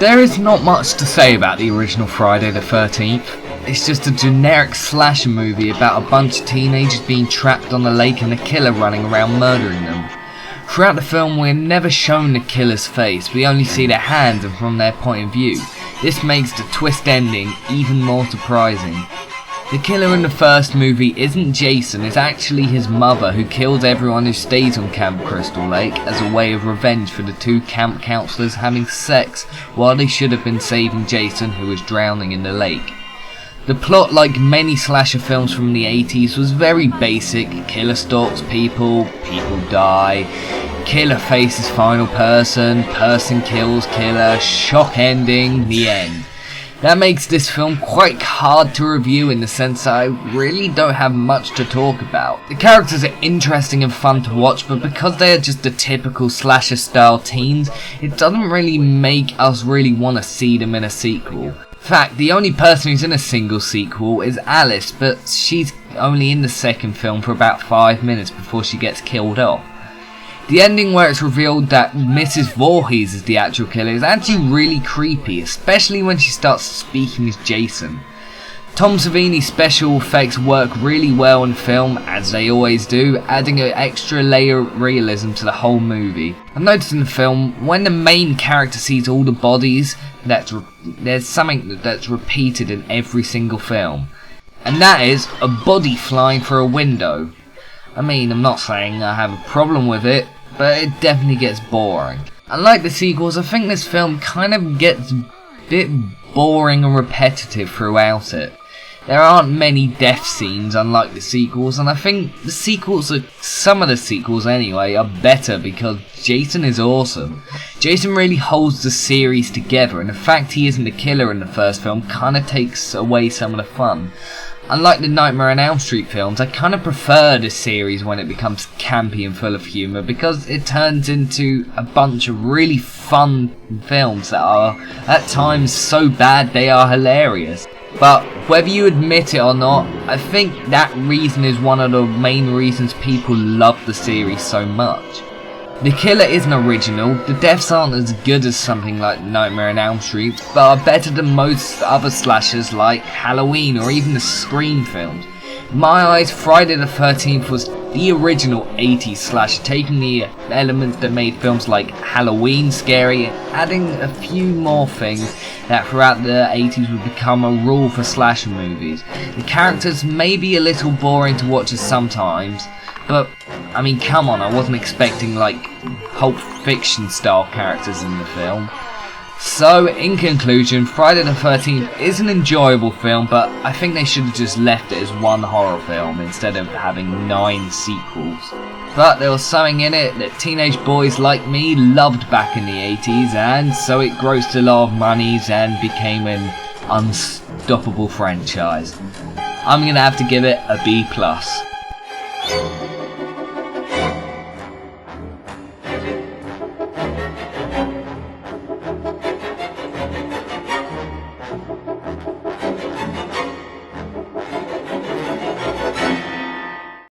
There is not much to say about the original Friday the 13th. It's just a generic slasher movie about a bunch of teenagers being trapped on a lake and a killer running around murdering them. Throughout the film we're never shown the killer's face, we only see their hands and from their point of view. This makes the twist ending even more surprising. The killer in the first movie isn't Jason, it's actually his mother who kills everyone who stays on Camp Crystal Lake as a way of revenge for the two camp counselors having sex while they should have been saving Jason, who was drowning in the lake. The plot, like many slasher films from the 80s, was very basic. Killer stalks people, people die, killer faces final person, person kills killer, shock ending, the end. That makes this film quite hard to review in the sense that I really don't have much to talk about. The characters are interesting and fun to watch, but because they are just the typical slasher style teens, it doesn't really make us really want to see them in a sequel. In fact, the only person who's in a single sequel is Alice, but she's only in the second film for about 5 minutes before she gets killed off. The ending where it's revealed that Mrs. Voorhees is the actual killer is actually really creepy, especially when she starts speaking as Jason. Tom Savini's special effects work really well in film, as they always do, adding an extra layer of realism to the whole movie. I've noticed in the film, when the main character sees all the bodies, there's something that's repeated in every single film. And that is a body flying through a window. I mean, I'm not saying I have a problem with it, but it definitely gets boring. Unlike the sequels, I think this film kind of gets a bit boring and repetitive throughout it. There aren't many death scenes unlike the sequels, and I think the sequels some of the sequels anyway, are better because Jason is awesome. Jason really holds the series together, and the fact he isn't the killer in the first film kinda takes away some of the fun. Unlike the Nightmare on Elm Street films, I kind of prefer this series when it becomes campy and full of humour because it turns into a bunch of really fun films that are, at times, so bad they are hilarious. But whether you admit it or not, I think that reason is one of the main reasons people love the series so much. The killer isn't original, the deaths aren't as good as something like Nightmare on Elm Street, but are better than most other slashers like Halloween or even the Scream films. In my eyes, Friday the 13th was the original 80s slasher, taking the elements that made films like Halloween scary and adding a few more things that throughout the 80s would become a rule for slasher movies. The characters may be a little boring to watch sometimes, but I mean, come on, I wasn't expecting like Pulp Fiction style characters in the film. So, in conclusion, Friday the 13th is an enjoyable film, but I think they should have just left it as one horror film instead of having 9 sequels. But there was something in it that teenage boys like me loved back in the 80s, and so it grossed a lot of monies and became an unstoppable franchise. I'm gonna have to give it a B+.